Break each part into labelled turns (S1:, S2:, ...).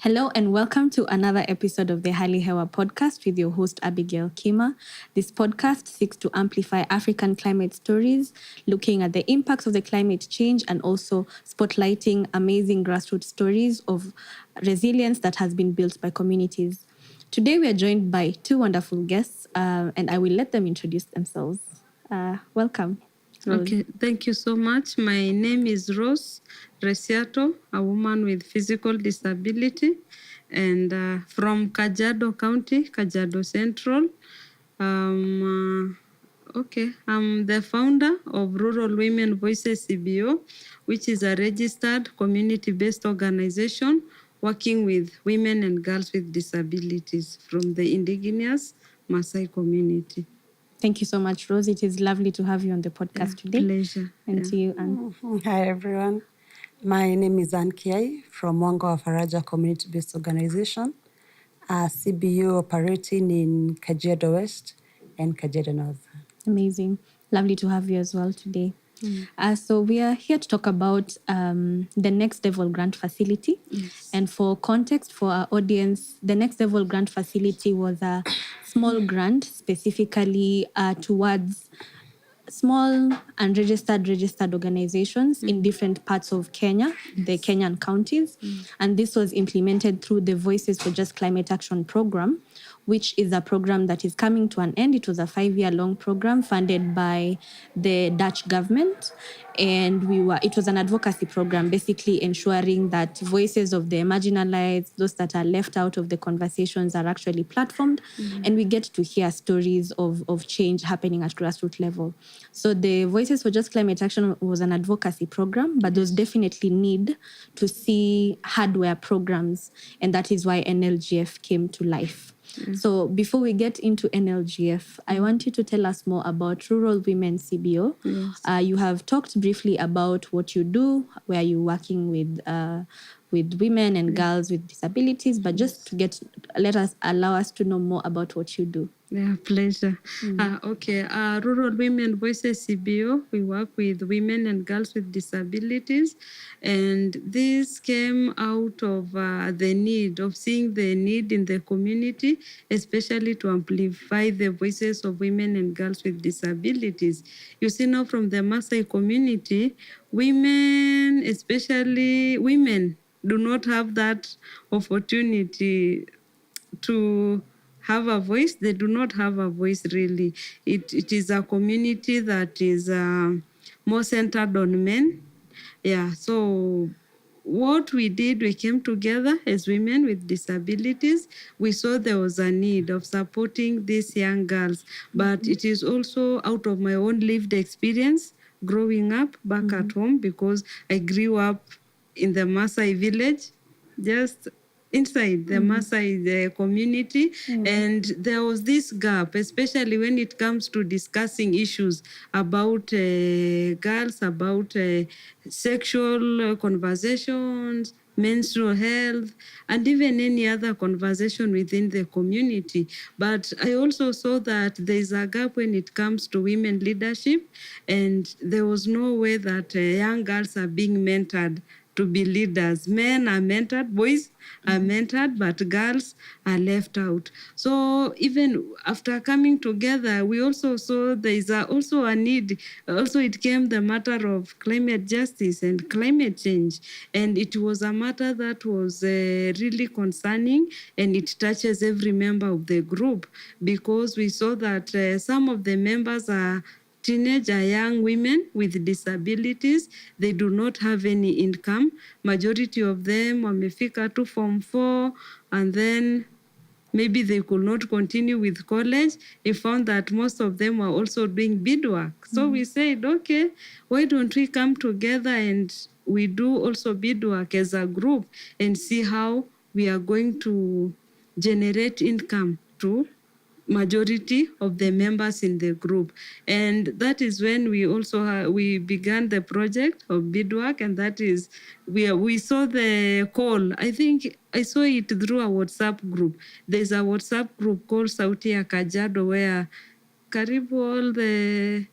S1: Hello and welcome to another episode of the Hali Hewa podcast with your host Abigail Kima. This podcast seeks to amplify African climate stories, looking at the impacts of the climate change and also spotlighting amazing grassroots stories of resilience that has been built by communities. Today we are joined by two wonderful guests and I will let them introduce themselves. Welcome. Rose.
S2: Okay, thank you so much. My name is Rose Resiato, a woman with physical disability, and from Kajiado County, Kajiado Central. I'm the founder of Rural Women Voices CBO, which is a registered community-based organization working with women and girls with disabilities from the indigenous Maasai community.
S1: Thank you so much, Rose. It is lovely to have you on the podcast today.
S2: Pleasure.
S1: And to you, Ann.
S3: Hi, everyone. My name is Ann Kiai from Mwanga Faraja community-based organization, a CBO operating in Kajiado West and Kajiado North.
S1: Amazing. Lovely to have you as well today. So we are here to talk about the Next Level Grant Facility.
S2: Yes.
S1: And for context for our audience, the Next Level Grant Facility was a small grant specifically towards small and registered organizations in different parts of Kenya, the Kenyan counties. And this was implemented through the Voices for Just Climate Action program, which is a program that is coming to an end. It was a 5-year-long program funded by the Dutch government. And it was an advocacy program, basically ensuring that voices of the marginalized, those that are left out of the conversations, are actually platformed. And we get to hear stories of change happening at grassroots level. So the Voices for Just Climate Action was an advocacy program, but there's definitely need to see hardware programs. And that is why NLGF came to life. So before we get into NLGF, I want you to tell us more about Rural Women CBO.
S2: Yes.
S1: You have talked briefly about what you do, where you're working with women and girls with disabilities, but just to allow us to know more about what you do.
S2: Yeah, pleasure. Rural Women Voices CBO, we work with women and girls with disabilities. And this came out of the need of seeing the need in the community, especially to amplify the voices of women and girls with disabilities. You see now from the Maasai community, women, especially women, do not have that opportunity to have a voice. They do not have a voice really. It is a community that is more centered on men. Yeah, so what we did, we came together as women with disabilities. We saw there was a need of supporting these young girls, but it is also out of my own lived experience growing up back at home, because I grew up in the Maasai village, just inside the Maasai the community. And there was this gap, especially when it comes to discussing issues about girls, about sexual conversations, menstrual health, and even any other conversation within the community. But I also saw that there's a gap when it comes to women leadership, and there was no way that young girls are being mentored to be leaders. Men are mentored, boys are mentored, but girls are left out. So even after coming together, we also saw there is also a need. Also, it came the matter of climate justice and climate change. And it was a matter that was really concerning, and it touches every member of the group, because we saw that some of the members are teenager young women with disabilities. They do not have any income. Majority of them wamefika to Form 4, and then maybe they could not continue with college. We found that most of them were also doing beadwork. So we said, okay, why don't we come together and we do also beadwork as a group and see how we are going to generate income to majority of the members in the group. And that is when we also we began the project of beadwork, and that is we saw the call. I think I saw it through a WhatsApp group. There's a WhatsApp group called Sauti ya Kajiado, where karibu all the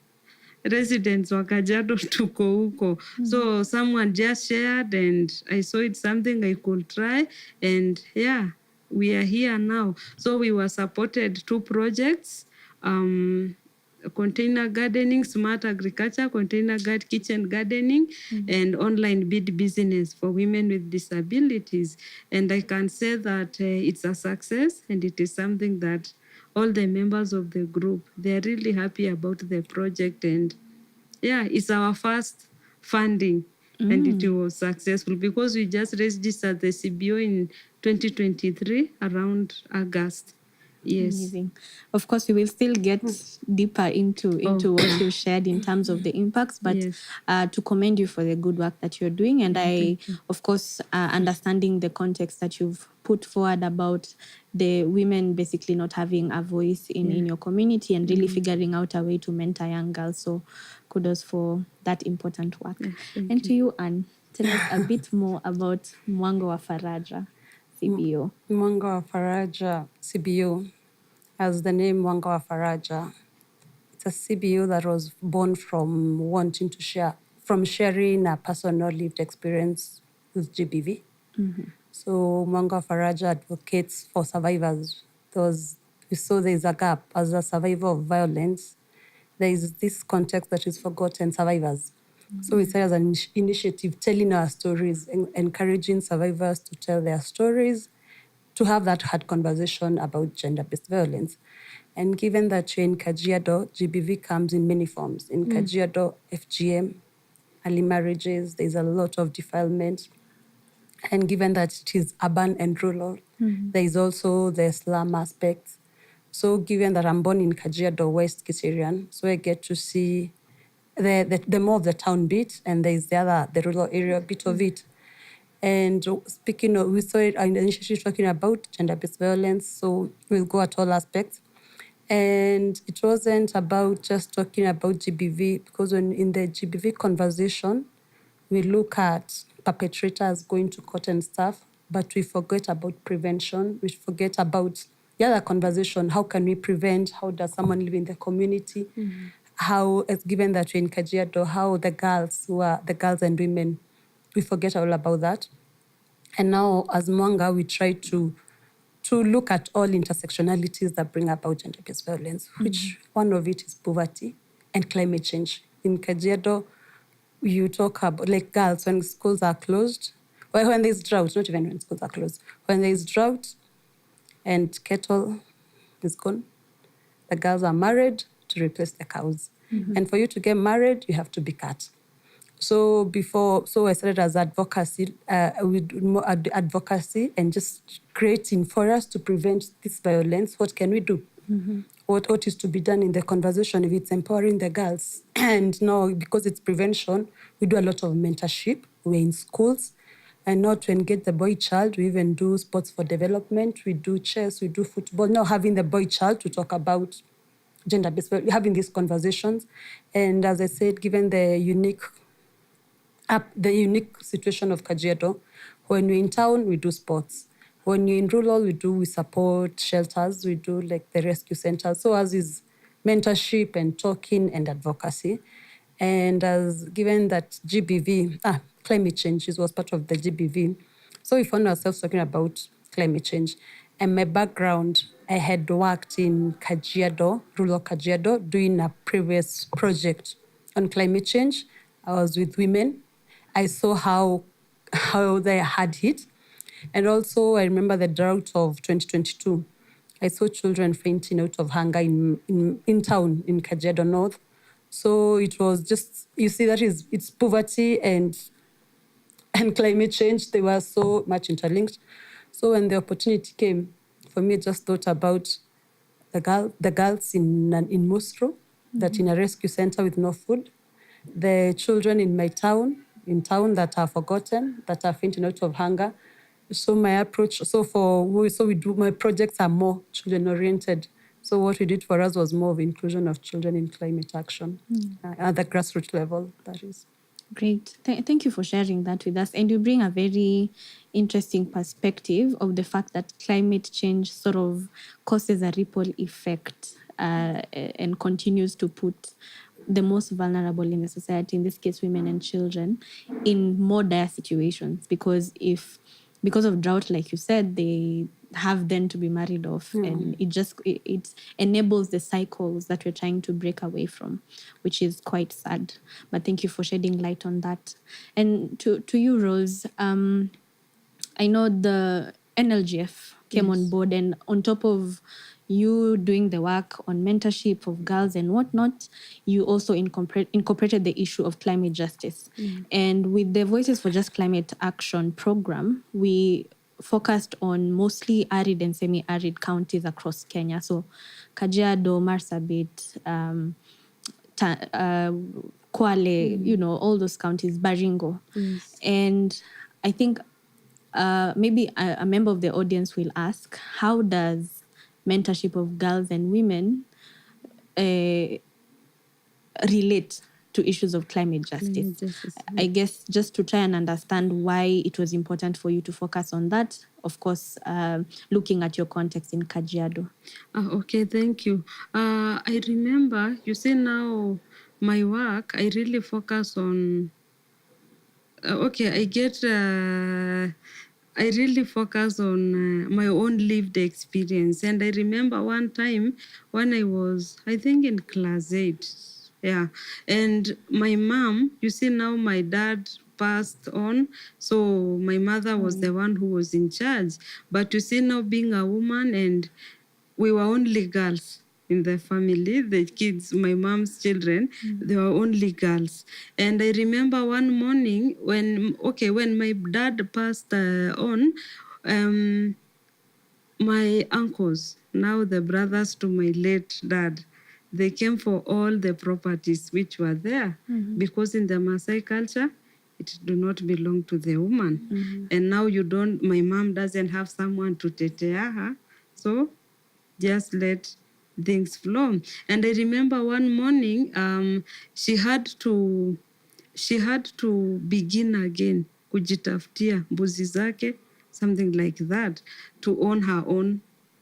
S2: residents wa Kajiado tuko huko. So someone just shared and I saw it's something I could try, and yeah, we are here now. So we were supported 2 projects, container gardening, smart agriculture, kitchen gardening, and online bead business for women with disabilities. And I can say that it's a success, and it is something that all the members of the group, they're really happy about the project. And yeah, it's our first funding, and it was successful because we just registered the CBO in 2023 around August. Yes.
S1: Amazing. Of course, we will still get deeper into what you shared in terms of the impacts, but
S2: Yes.
S1: to commend you for the good work that you're doing. And
S2: Thank you.
S1: of course, understanding the context that you've put forward about the women basically not having a voice in your community and really figuring out a way to mentor young girls. So kudos for that important work.
S2: Yeah, thank
S1: And to you, Ann, tell us a bit more about Mwanga wa Faraja CBO.
S3: Mwanga wa Faraja CBO, as the name Mwanga wa Faraja, it's a CBO that was born from wanting to share, from sharing a personal lived experience with GBV. So Mwanga wa Faraja advocates for survivors. We saw there is a gap as a survivor of violence. There is this context that is forgotten, survivors. So we started as an initiative telling our stories, encouraging survivors to tell their stories, to have that hard conversation about gender-based violence. And given that you're in Kajiado, GBV comes in many forms. In Kajiado, FGM, early marriages, there's a lot of defilement. And given that it is urban and rural, there is also the slum aspect. So given that I'm born in Kajiado West Kiserian, so I get to see the more of the town bit, and there's the rural area bit of it. And speaking of, we saw it in the initiative talking about gender-based violence, so we'll go at all aspects. And it wasn't about just talking about GBV, because in the GBV conversation, we look at perpetrators going to court and stuff, but we forget about prevention. We forget about the other conversation. How can we prevent? How does someone live in the community? How, given that we're in Kajiado, how the girls who are the girls and women, we forget all about that. And now, as Mwanga, we try to look at all intersectionalities that bring about gender-based violence, which one of it is poverty and climate change. In Kajiado, you talk about, like girls, when schools are closed, well, when there's drought, not even when schools are closed, when there's drought and cattle is gone, the girls are married to replace the cows. And for you to get married, you have to be cut. So I started as advocacy, with more advocacy and just creating for us to prevent this violence. What can we do? What is to be done in the conversation if it's empowering the girls? And now, because it's prevention, we do a lot of mentorship. We're in schools. And now to engage the boy child, we even do sports for development. We do chess, we do football. Now having the boy child to talk about gender-based, having these conversations. And as I said, given the unique situation of Kajiado, when we're in town, we do sports. When you're in rural, we support shelters, we do like the rescue centers. So as is mentorship and talking and advocacy. And as given that climate change was part of the GBV, so we found ourselves talking about climate change. And my background, I had worked in Kajiado, rural Kajiado, doing a previous project on climate change. I was with women. I saw how they had hit. And also, I remember the drought of 2022. I saw children fainting out of hunger in town, in Kajiado North. So it was just, you see, it's poverty and climate change. They were so much interlinked. So when the opportunity came, for me, I just thought about the girls in Mostro, that in a rescue center with no food, the children in my town, that are forgotten, that are fainting out of hunger. So my approach, my projects are more children-oriented. So what we did for us was more of inclusion of children in climate action at the grassroots level, that is.
S1: Great. Thank you for sharing that with us. And you bring a very interesting perspective of the fact that climate change sort of causes a ripple effect and continues to put the most vulnerable in the society, in this case, women and children, in more dire situations. Because of drought, like you said, they have then to be married off, and it enables the cycles that we're trying to break away from, which is quite sad. But thank you for shedding light on that. And to you, Rose, I know the NLGF came on board, and on top of you doing the work on mentorship of girls and whatnot, you also incorporated the issue of climate justice. And with the Voices for Just Climate Action program, we focused on mostly arid and semi-arid counties across Kenya. So Kajiado, Marsabit, Kwale, all those counties, Baringo. And I think maybe a member of the audience will ask, how does mentorship of girls and women relate to issues of climate justice? I guess just to try and understand why it was important for you to focus on that, of course, looking at your context in Kajiado.
S2: Okay, thank you. I remember, you see now, my work, I really focus on I really focus on my own lived experience. And I remember one time when I was, I think, in class 8. Yeah. And my mom, you see now my dad passed on. So my mother was the one who was in charge. But you see now, being a woman, and we were only girls in the family, the kids, my mom's children, they were only girls. And I remember one morning when my dad passed on, my uncles, now the brothers to my late dad, they came for all the properties which were there, because in the Maasai culture, it do not belong to the woman. And now my mom doesn't have someone to take care her. So just let things flow. And I remember one morning, she had to begin again kujitafutia mbuzi zake, something like that, to own her own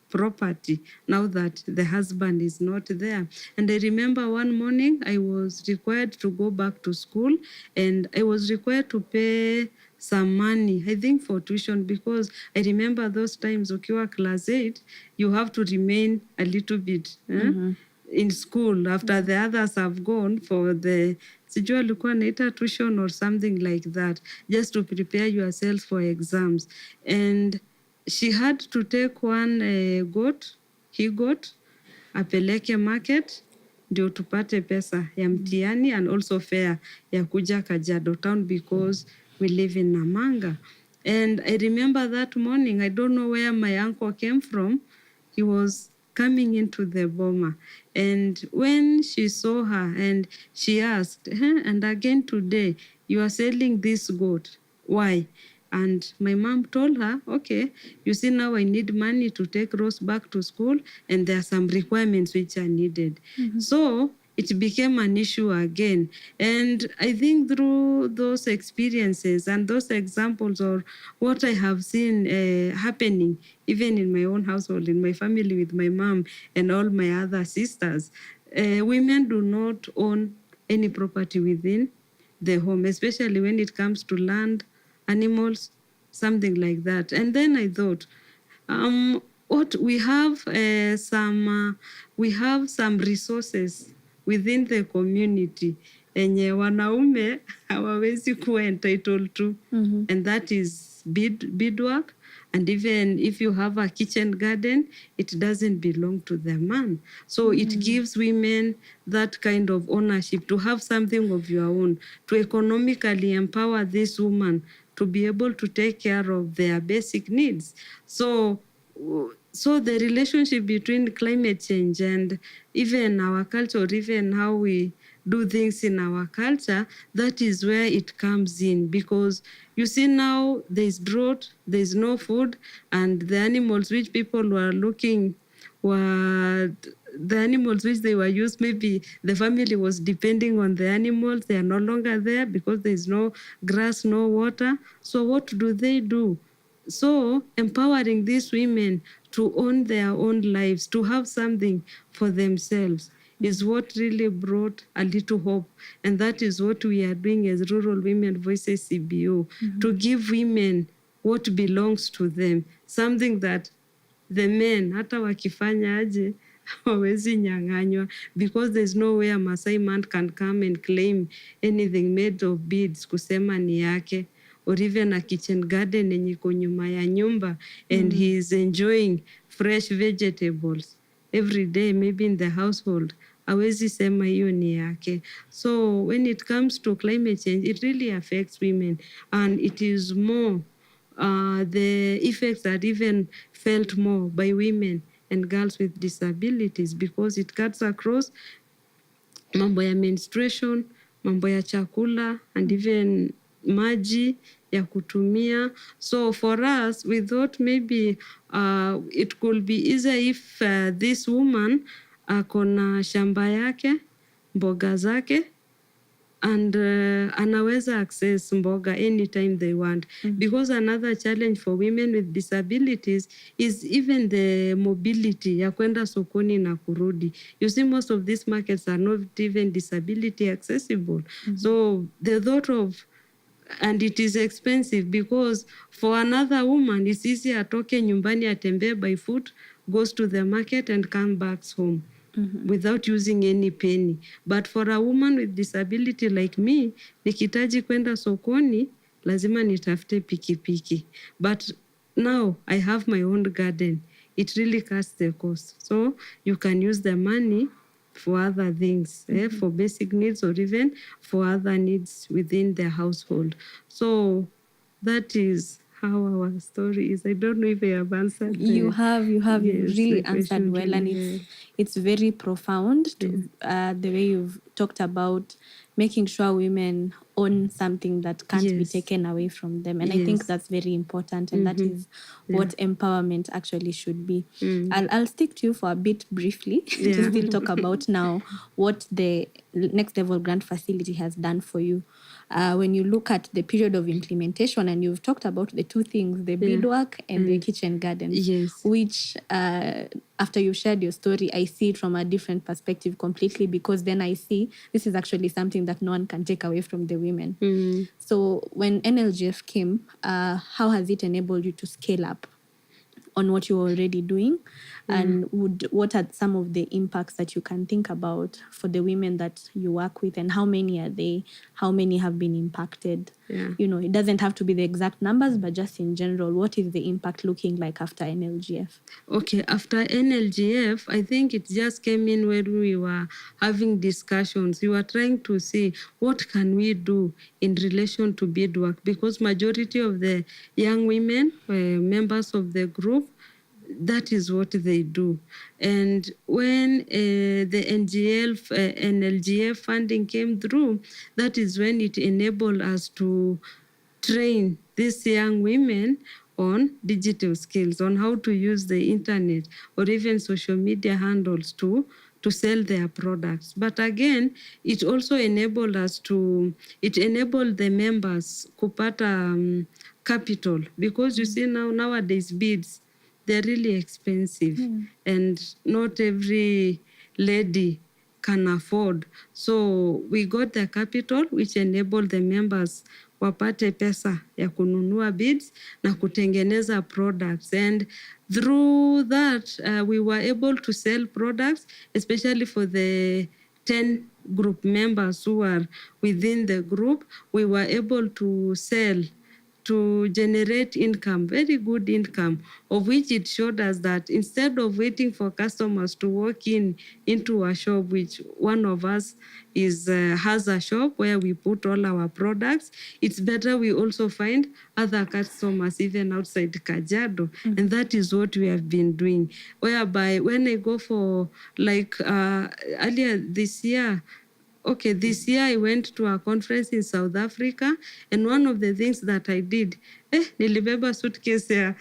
S2: property now that the husband is not there. And I remember one morning I was required to go back to school, and I was required to pay some money, I think for tuition, because I remember those times, ukiwa class 8, you have to remain a little bit in school after the others have gone for the sijua alikuwa naita tuition or something like that, just to prepare yourself for exams. And she had to take one he got apeleke market ndio tupate pesa ya mtihani, and also fare ya kuja Kajiado Town because we live in Namanga. And I remember that morning, I don't know where my uncle came from. He was coming into the boma. And when she saw her, and she asked, and again today, you are selling this goat. Why? And my mom told her, okay, you see now I need money to take Rose back to school, and there are some requirements which are needed. So it became an issue again. And I think through those experiences and those examples, or what I have seen happening, even in my own household, in my family with my mom and all my other sisters, women do not own any property within the home, especially when it comes to land, animals, something like that. And then I thought, we have some resources within the community enye wanaume hawawezi kuwa entitled to, and that is beadwork. And even if you have a kitchen garden, it doesn't belong to the man. So it gives women that kind of ownership, to have something of your own, to economically empower this woman to be able to take care of their basic needs. So the relationship between climate change and even our culture, or even how we do things in our culture, that is where it comes in. Because you see now there's drought, there's no food, and the animals which people were looking were the animals which they were used, maybe the family was depending on the animals, they are no longer there because there's no grass, no water. So what do? So empowering these women to own their own lives, to have something for themselves, is what really brought a little hope. And that is what we are doing as Rural Women Voices CBO, to give women what belongs to them, something that the men, hata wakifanya aje, hawezi nyang'anywa, because there's no way a Masai man can come and claim anything made of beads kusema ni yake, or even a kitchen garden yenye iko nyuma ya nyumba and he is enjoying fresh vegetables every day, maybe in the household, hawezi sema hiyo ni yake. So when it comes to climate change, it really affects women, and it is more the effects are even felt more by women and girls with disabilities, because it cuts across mambo ya menstruation, mambo ya chakula, and even maji ya kutumia. So for us, we thought maybe it could be easier if this woman akona shamba yake, mboga zake, and anaweza access mboga anytime they want. Because another challenge for women with disabilities is even the mobility ya kwenda sokoni na kurudi. You see, most of these markets are not even disability accessible. So the thought of, and it is expensive, because for another woman it's easier atoke nyumbani atembee by foot, goes to the market and come back home without using any penny. But for a woman with disability like me, nikitaji kwenda sokoni, lazima nitafute pikipiki. But now I have my own garden. It really cuts the cost. So you can use the money for other things, for basic needs, or even for other needs within the household. So that is how our story is. I don't know if I have answered.
S1: You have
S2: yes,
S1: really answered well, and
S2: yeah.
S1: it's very profound to, the way you've talked about making sure women own something that can't be
S2: Yes.
S1: taken away from them. And I think that's very important, and that is what empowerment actually should be. I'll stick to you for a bit briefly to still talk about now what the Next Level Grant Facility has done for you. When you look at the period of implementation, and you've talked about the two things, the beadwork and the kitchen gardens,
S2: Yes.
S1: which after you shared your story, I see it from a different perspective completely, because then I see this is actually something that no one can take away from the women. So when NLGF came, how has it enabled you to scale up on what you're already doing? And what are some of the impacts that you can think about for the women that you work with, and how many are they? How many have been impacted? You know, it doesn't have to be the exact numbers, but just in general, what is the impact looking like after NLGF?
S2: Okay, after NLGF, I think it just came in when we were having discussions. We were trying to see what can we do in relation to beadwork, because majority of the young women, members of the group, that is what they do. And when the NLGF funding came through, that is when it enabled us to train these young women on digital skills, on how to use the internet or even social media handles to sell their products. But again, it also enabled us to, it enabled the members kupata capital, because you see nowadays beads, they're really expensive and not every lady can afford. So we got the capital, which enabled the members wapate pesa ya kununua beads na kutengeneza products. And through that, we were able to sell products, especially for the 10 group members who are within the group. We were able to sell, to generate income, very good income, of which it showed us that instead of waiting for customers to walk into a shop, which one of us has a shop where we put all our products, it's better we also find other customers even outside Kajiado. And that is what we have been doing, whereby when I go for, like earlier this year, this year I went to a conference in South Africa, and one of the things that I did, nilibeba suitcase ya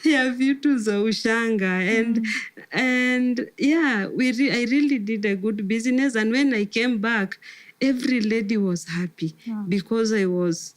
S2: ya vitu za ushanga, and yeah, I really did a good business. And when I came back, every lady was happy because I was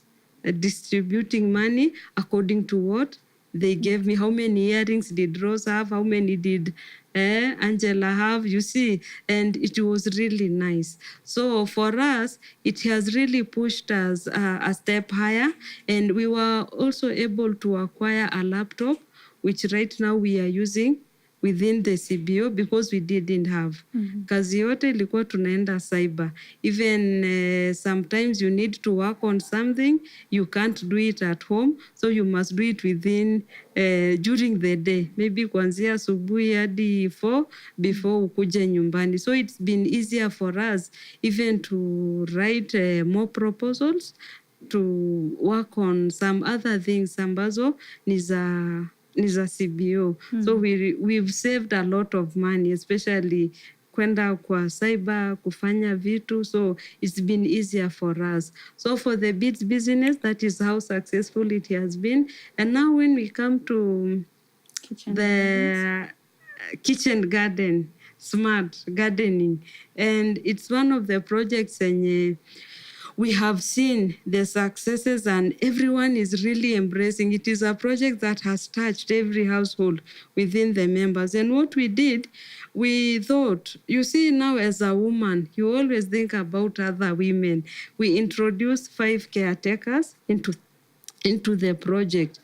S2: distributing money according to what they gave me. How many earrings did Rose have? How many did Angela have, you see, and it was really nice. So for us, it has really pushed us a step higher, and we were also able to acquire a laptop, which right now we are using within the CBO because we didn't have. Kazi yote ilikuwa tunaenda cyber. Even sometimes you need to work on something, you can't do it at home, so you must do it within during the day, maybe kuanzia asubuhi hadi 4 before ukuje nyumbani. So it's been easier for us even to write more proposals, to work on some other things ambazo ni za CBO. So we've saved a lot of money, especially kwenda kwa cyber kufanya vitu, so it's been easier for us. So for the beads business, that is how successful it has been. And now when we come to kitchen garden, smart gardening, and it's one of the projects and we have seen the successes and everyone is really embracing. It is a project that has touched every household within the members. And what we did, we thought, you see now as a woman, you always think about other women. We introduced 5 caretakers into the project.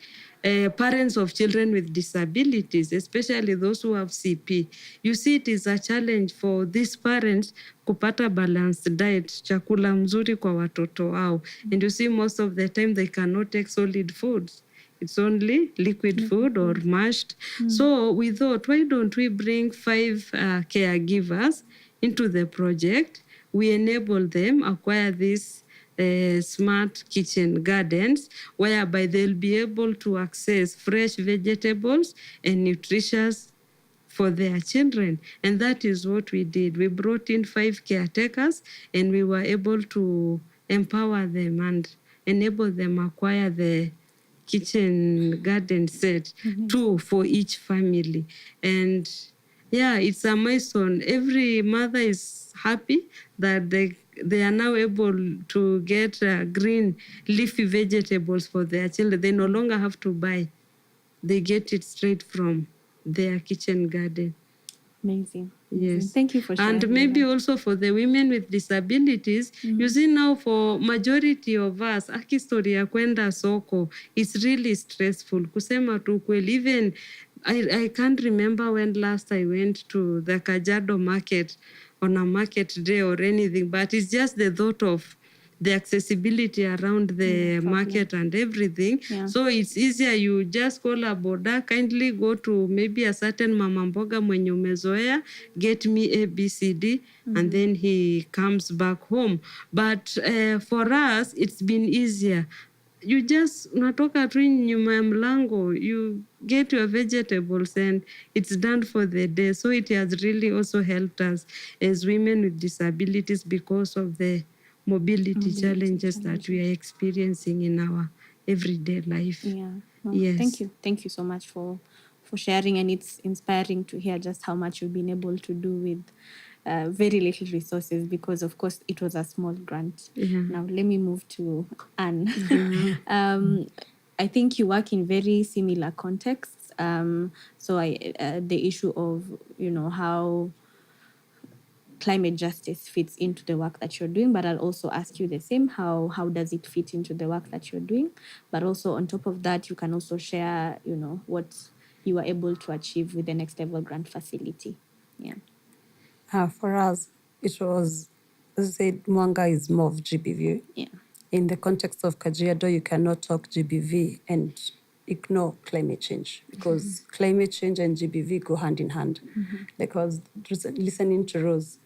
S2: Parents of children with disabilities, especially those who have CP. You see, it is a challenge for these parents kupata balanced diet, chakula mzuri kwa watoto wao. And you see, most of the time they cannot take solid foods. It's only liquid food or mashed. So we thought, why don't we bring 5 caregivers into the project? We enable them acquire this smart kitchen gardens, whereby they'll be able to access fresh vegetables and nutritious for their children. And that is what we did. We brought in 5 caretakers and we were able to empower them and enable them acquire the kitchen garden set, 2 for each family. And yeah, it's a milestone. Every mother is happy that they are now able to get green leafy vegetables for their children. They no longer have to buy. They get it straight from their kitchen garden.
S1: Amazing.
S2: Yes.
S1: Thank you for sharing.
S2: And maybe also for the women with disabilities, you see now for majority of us, aki story ya kwenda soko, it's really stressful. Kusema tu kweli, even I can't remember when last I went to the Kajiado market on a market day or anything, but it's just the thought of the accessibility around the market and everything.
S1: Yeah.
S2: So it's easier, you just call a boda, kindly go to maybe a certain mama mboga mwenye umezoea, get me ABCD, and then he comes back home. But for us, it's been easier. You just unatoka tu nyuma ya mlango, you get your vegetables and it's done for the day. So it has really also helped us as women with disabilities because of the mobility challenges that we are experiencing in our everyday life.
S1: Yeah. Well,
S2: Yes.
S1: Thank you so much for sharing, and it's inspiring to hear just how much you've been able to do with very little resources, because of course it was a small grant. Now let me move to Anne. I think you work in very similar contexts. So the issue of, how climate justice fits into the work that you're doing, but I'll also ask you the same, how does it fit into the work that you're doing? But also on top of that, you can also share, what you were able to achieve with the Next Level Grant Facility. Yeah.
S3: For us, it was, as I said, Mwanga is more of GBV.
S1: Yeah.
S3: In the context of Kajiado, you cannot talk GBV and ignore climate change, because climate change and GBV go hand in hand. Like I was listening to Rose,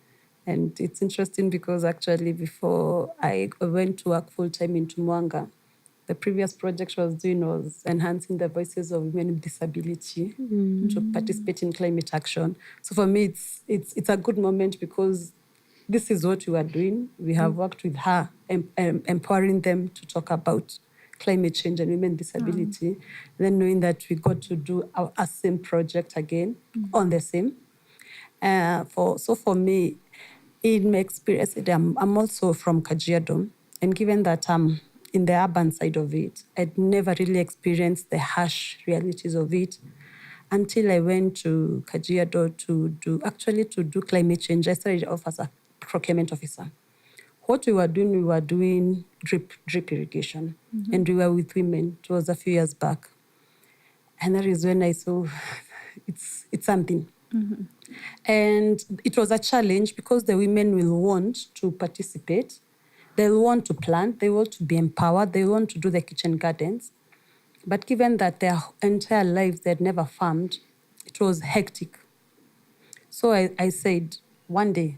S3: and it's interesting because actually before I went to work full-time into Mwanga, the previous project I was doing was enhancing the voices of women with disability to participate in climate action. So for me, it's a good moment because this is what we are doing. We have worked with her, empowering them to talk about climate change and women with disability. Then knowing that we got to do a same project again on the same. For me, in my experience, I'm also from Kajiado, and given that I'm in the urban side of it, I'd never really experienced the harsh realities of it. until I went to Kajiado to do climate change. I started off as a procurement officer. What we were doing drip irrigation, and we were with women. It was a few years back, and that is when I saw it's something. And it was a challenge because the women will want to participate. They'll want to plant. They want to be empowered. They want to do the kitchen gardens. But given that their entire lives they had never farmed, it was hectic. So I said, one day,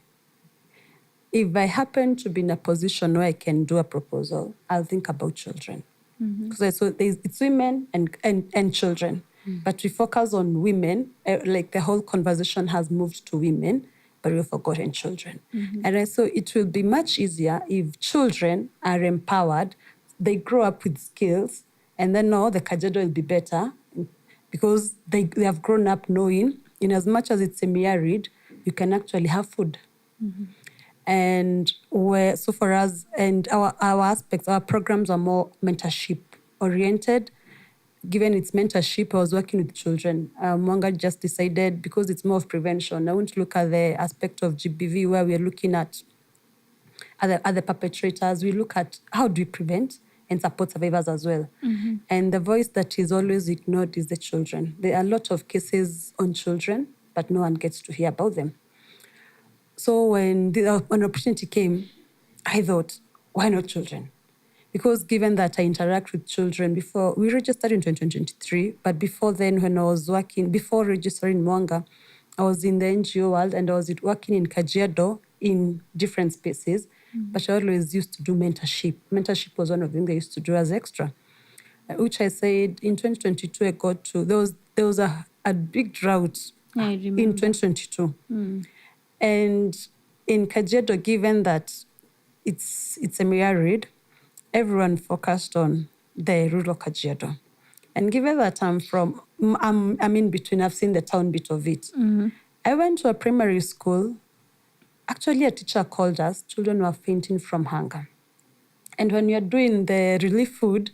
S3: if I happen to be in a position where I can do a proposal, I'll think about children. Because I saw it's women and children. But we focus on women, like the whole conversation has moved to women, but we've forgotten children. And I saw it will be much easier if children are empowered, they grow up with skills, and then now the Kajiado will be better because they have grown up knowing, in as much as it's semi-arid, you can actually have food. And so for us, and our aspects, our programs are more mentorship oriented. Given its mentorship, I was working with children. Mwanga just decided, because it's more of prevention, I want to look at the aspect of GBV where we're looking at other perpetrators. We look at how do we prevent and support survivors as well. And the voice that is always ignored is the children. There are a lot of cases on children, but no one gets to hear about them. So when an opportunity came, I thought, why not children? Because given that I interact with children before, we registered in 2023, but before then when I was working, before registering in Mwanga, I was in the NGO world and I was working in Kajiado in different spaces, but I always used to do mentorship. Mentorship was one of the things I used to do as extra, which I said in 2022 I got to, there was a big drought in 2022. And in Kajiado, given that it's semi-arid, everyone focused on the rural Kajiado. And given that I'm in between, I've seen the town bit of it. I went to a primary school. Actually, a teacher called us. Children were fainting from hunger. And when you're doing the relief food,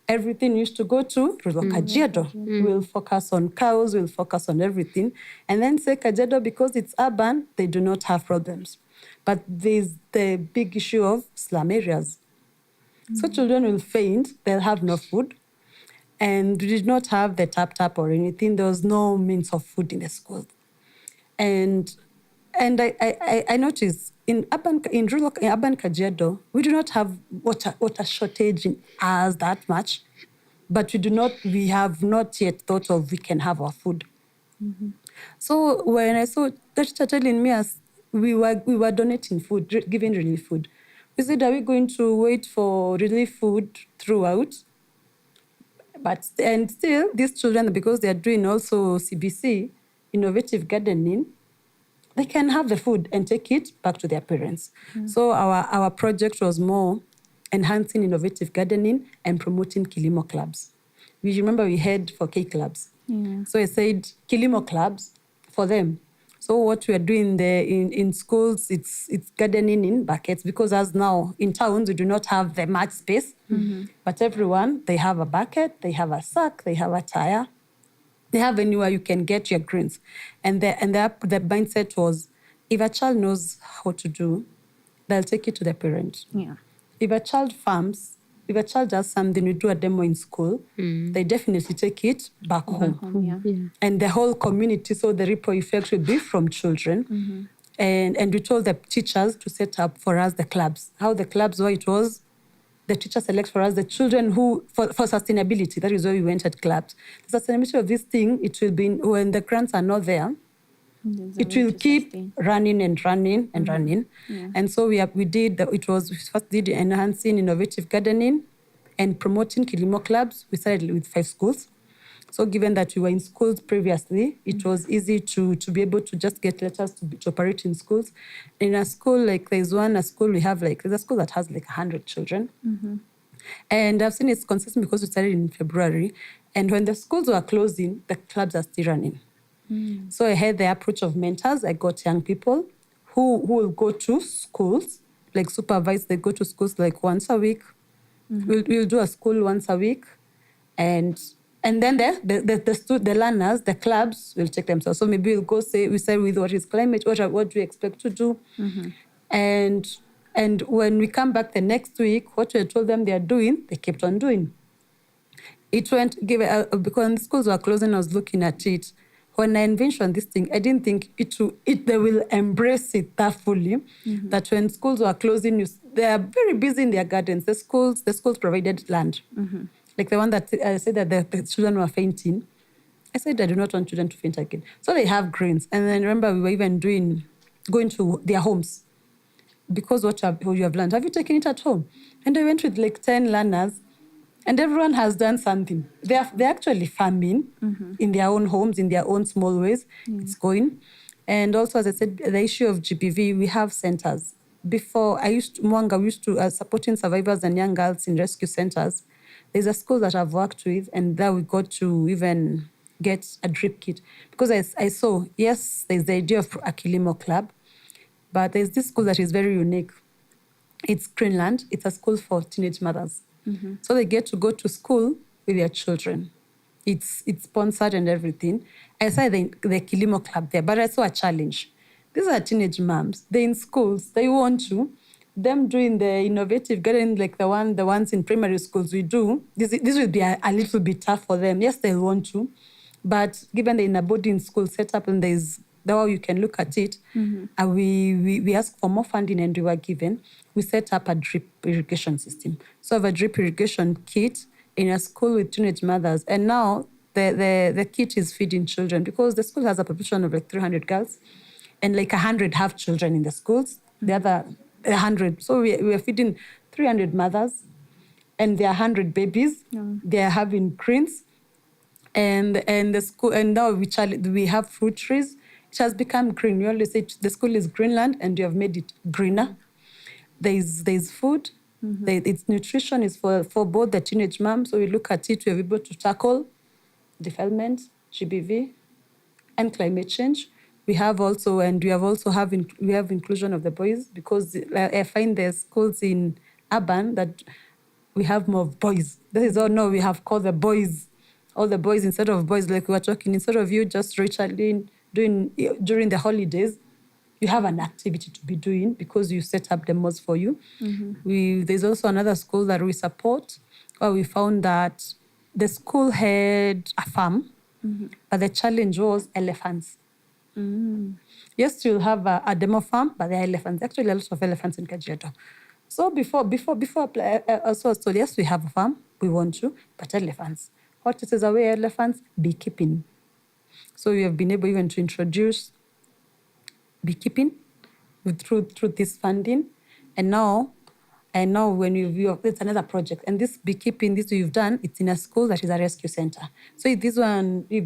S3: everything used to go to rural Kajiado. We'll focus on cows, we'll focus on everything. And then say Kajiado, because it's urban, they do not have problems. But there's the big issue of slum areas. So children will faint, they'll have no food. And we did not have the tap or anything. There was no means of food in the school. And I noticed in urban Kajiado, we do not have water shortage in us that much, but we have not yet thought of we can have our food. So when I saw the teacher telling me as we were donating food, giving relief food, we said, are we going to wait for relief food throughout? And still, these children, because they are doing also CBC, innovative gardening, they can have the food and take it back to their parents. So our project was more enhancing innovative gardening and promoting Kilimo clubs. We remember we had for K clubs. So I said Kilimo clubs for them. So what we are doing there in schools, it's gardening in buckets, because as now in towns, we do not have the much space. But everyone, they have a bucket, they have a sack, they have a tire. They have anywhere you can get your greens. And the mindset was, if a child knows how to do, they'll take it to their parent. If a child farms, if a child does something, we do a demo in school, they definitely take it back home. And the whole community, so the ripple effect will be from children. And we told the teachers to set up for us the clubs. How the clubs were, it was the teacher selects for us the children who, for sustainability, that is why we went at clubs. The sustainability of this thing, it will be, when the grants are not there, it will keep running and running and running. And so we first did enhancing innovative gardening and promoting Kilimo clubs. We started with 5 schools. So given that we were in schools previously, it was easy to be able to just get letters to operate in schools. In a school, like there's a school that has like 100 children. And I've seen it's consistent because we started in February. And when the schools were closing, the clubs are still running. So I had the approach of mentors. I got young people who will go to schools, like supervise. They go to schools like once a week. We'll do a school once a week. And And then the learners, the clubs will take themselves. So maybe we'll go we say with what is climate, what do we expect to do? And when we come back the next week, what we told them they are doing, they kept on doing. It went, because when schools were closing, I was looking at it. When I envisioned this thing, I didn't think they will embrace it that fully. That when schools were closing, they are very busy in their gardens. The schools provided land. Like the one that I said that the children were fainting. I said, I do not want children to faint again. So they have greens. And then remember, we were even going to their homes. Because what you have learned, have you taken it at home? And I went with like 10 learners, and everyone has done something. They're actually farming in their own homes, in their own small ways. It's going. And also, as I said, the issue of GBV, we have centers. Before, Mwanga, we used to supporting survivors and young girls in rescue centers. There's a school that I've worked with, and there we got to even get a drip kit. Because I saw, yes, there's the idea of a Kilimo club, but there's this school that is very unique. It's Greenland. It's a school for teenage mothers. So they get to go to school with their children. It's sponsored and everything. I saw the Kilimo club there, but I saw a challenge. These are teenage moms. They're in schools. They want to. Them doing the innovative gardening, like the ones in primary schools we do, this will be a little bit tough for them. Yes, they want to, but given they're in a boarding school setup and there's the way you can look at it, we asked for more funding and we were given. We set up a drip irrigation system. So I have a drip irrigation kit in a school with teenage mothers, and now the kit is feeding children because the school has a population of like 300 girls, and like 100 have children in the schools. The other 100. So we are feeding 300 mothers, and there are 100 babies. They are having greens, and the school. And now we have fruit trees. It has become green. We always say the school is Greenland, and you have made it greener. There's food. Its nutrition is for both the teenage moms. So we look at it. We are able to tackle development, GBV, and climate change. We have inclusion of the boys, because I find there's schools in urban that we have more boys. This is all. No, we have called the boys, all the boys instead of boys. Like we were talking, instead of you just doing during the holidays, you have an activity to be doing because you set up demos for you. There's also another school that we support where we found that the school had a farm, but the challenge was elephants. Yes, you'll have a demo farm, but there are elephants. Actually, a lot of elephants in Kajiado. So before also told, yes, we have a farm, we want to, but elephants. What is away elephants? Beekeeping. So we have been able even to introduce beekeeping through this funding, and now when you view, it's another project, and this beekeeping, this we've done, it's in a school that is a rescue center. So this one, we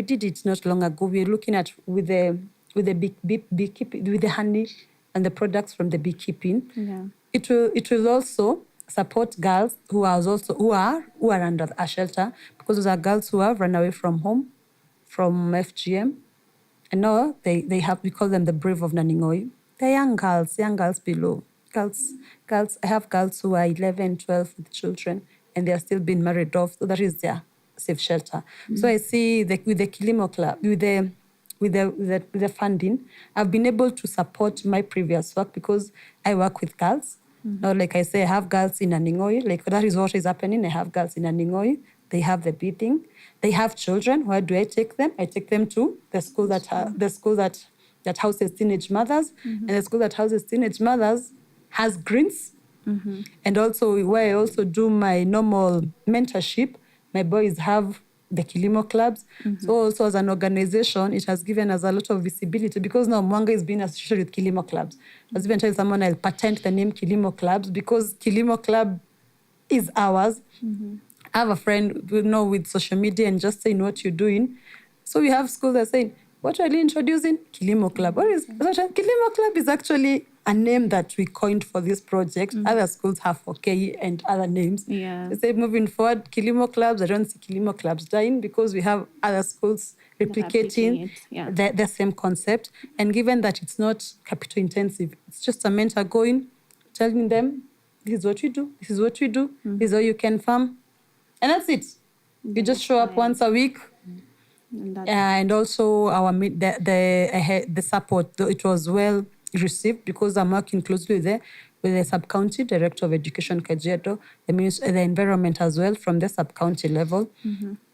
S3: did it not long ago. We're looking at with the beekeeping, with the honey and the products from the beekeeping.
S1: Yeah.
S3: It will also support girls who are under a shelter, because those are girls who have run away from home, from FGM. And now we call them the Brave of Naningoi. They're young girls below. Girls. I have girls who are 11, 12 with children, and they are still being married off. So that is their safe shelter. So I see with the Kilimo Club, with the funding, I've been able to support my previous work because I work with girls. Now, like I say, I have girls in Naningoi. Like that is what is happening. I have girls in Naningoi. They have the breathing. They have children. Where do I take them? I take them to the school that houses teenage mothers, and the school that houses teenage mothers has greens. And also where I also do my normal mentorship, my boys have the Kilimo clubs. So also as an organization, it has given us a lot of visibility, because now Mwanga is being associated with Kilimo clubs. I was even telling someone I'll patent the name Kilimo clubs, because Kilimo club is ours. I have a friend with social media and just saying what you're doing. So we have schools that are saying, what are you introducing? Kilimo Club. What is Kilimo Club? Is actually a name that we coined for this project. Other schools have for K and other names.
S1: Yeah.
S3: They say moving forward, Kilimo Clubs, I don't see Kilimo Clubs dying, because we have other schools replicating the same concept. And given that it's not capital intensive, it's just a mentor going, telling them, this is what we do, this is what we do, this is how you can farm. And that's it. You just show up once a week.
S1: And that's
S3: And also the support, though it was well received because I'm working closely with the sub-county director of education, Kajiado, the environment as well from the sub-county level.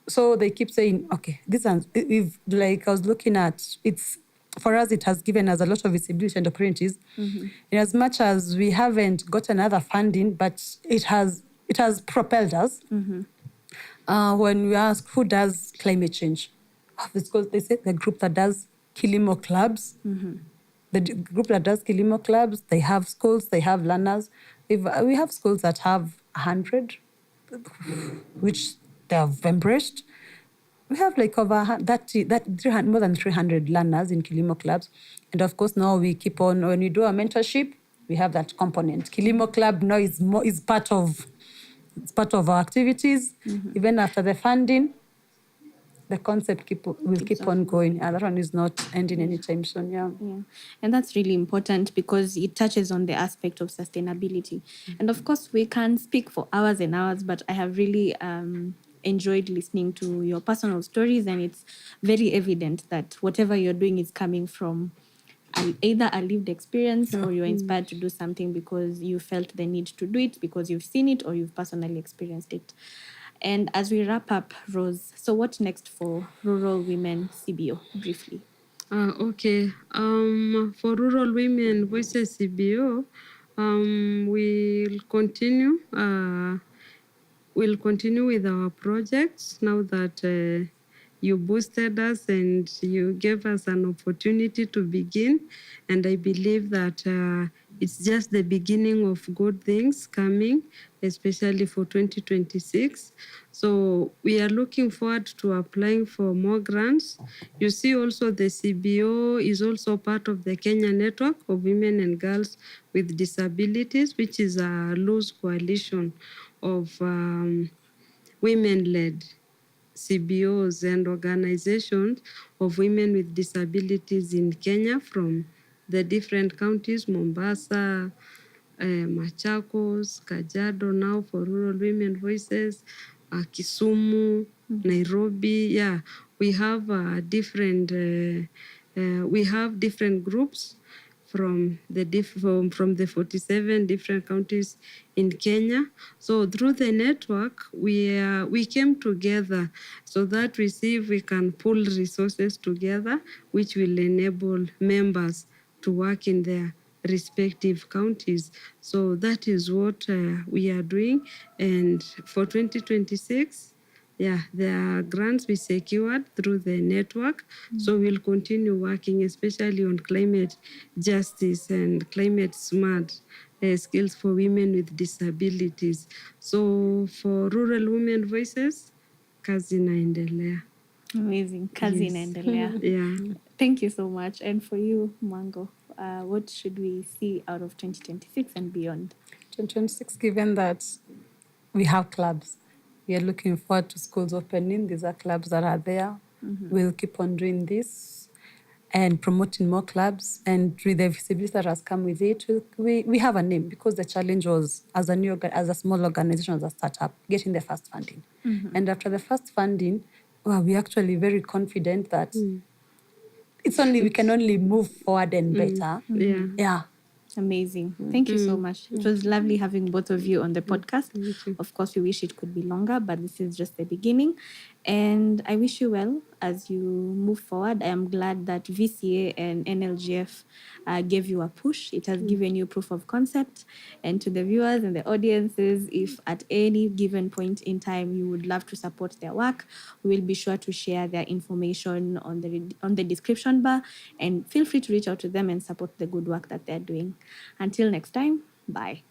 S3: So they keep saying, okay, this and if like I was looking at, it's for us, it has given us a lot of visibility and opportunities. In as much as we haven't got another funding, but it has propelled us. When we ask who does climate change, it's because they say the group that does Kilimo clubs. Group that does Kilimo clubs, they have schools, they have learners. We have schools that have 100, which they have embraced. We have like over more than 300 learners in Kilimo clubs. And of course, now we keep on, when we do our mentorship, we have that component. Kilimo club now is part of our activities. Even after the funding, the concept will keep on going. And that one is not ending anytime soon. Yeah.
S1: And that's really important because it touches on the aspect of sustainability. And of course, we can speak for hours and hours, but I have really enjoyed listening to your personal stories, and it's very evident that whatever you're doing is coming from either a lived experience or you're inspired to do something because you felt the need to do it because you've seen it or you've personally experienced it. And as we wrap up, Rose, so what next for Rural Women CBO, briefly?
S2: Okay. For Rural Women Voices CBO, we'll continue. We'll continue with our projects now that you boosted us and you gave us an opportunity to begin. And I believe that it's just the beginning of good things coming, especially for 2026. So we are looking forward to applying for more grants. You see also the CBO is also part of the Kenya Network of Women and Girls with Disabilities, which is a loose coalition of women-led CBOs and organizations of women with disabilities in Kenya from the different counties, Mombasa, Machakos, Kajiado now for Rural Women Voices, Kisumu, Nairobi. Yeah, we have different groups from the 47 different counties in Kenya. So through the network, we came together so that we can pull resources together, which will enable members to work in their respective counties. So that is what we are doing. And for 2026, yeah, there are grants we secured through the network. So we'll continue working, especially on climate justice and climate smart skills for women with disabilities. So for Rural Women Voices, kazi inaendelea.
S1: Amazing. Kazi inaendelea.
S2: Yeah.
S1: Thank you so much. And for you, Mango, what should we see out of 2026 and beyond?
S3: 2026, given that we have clubs, we are looking forward to schools opening. These are clubs that are there. We'll keep on doing this and promoting more clubs. And with the visibility that has come with it, we have a name because the challenge was, as a small organization, as a startup, getting the first funding. And after the first funding, we're actually very confident that we can only move forward and better. Yeah.
S1: Amazing. Thank you so much. It was lovely having both of you on the podcast. Of course, we wish it could be longer, but this is just the beginning. And I wish you well as you move forward. I am glad that VCA and NLGF gave you a push. It has given you proof of concept. And to the viewers and the audiences, if at any given point in time you would love to support their work, we will be sure to share their information on the description bar. And feel free to reach out to them and support the good work that they're doing. Until next time, bye.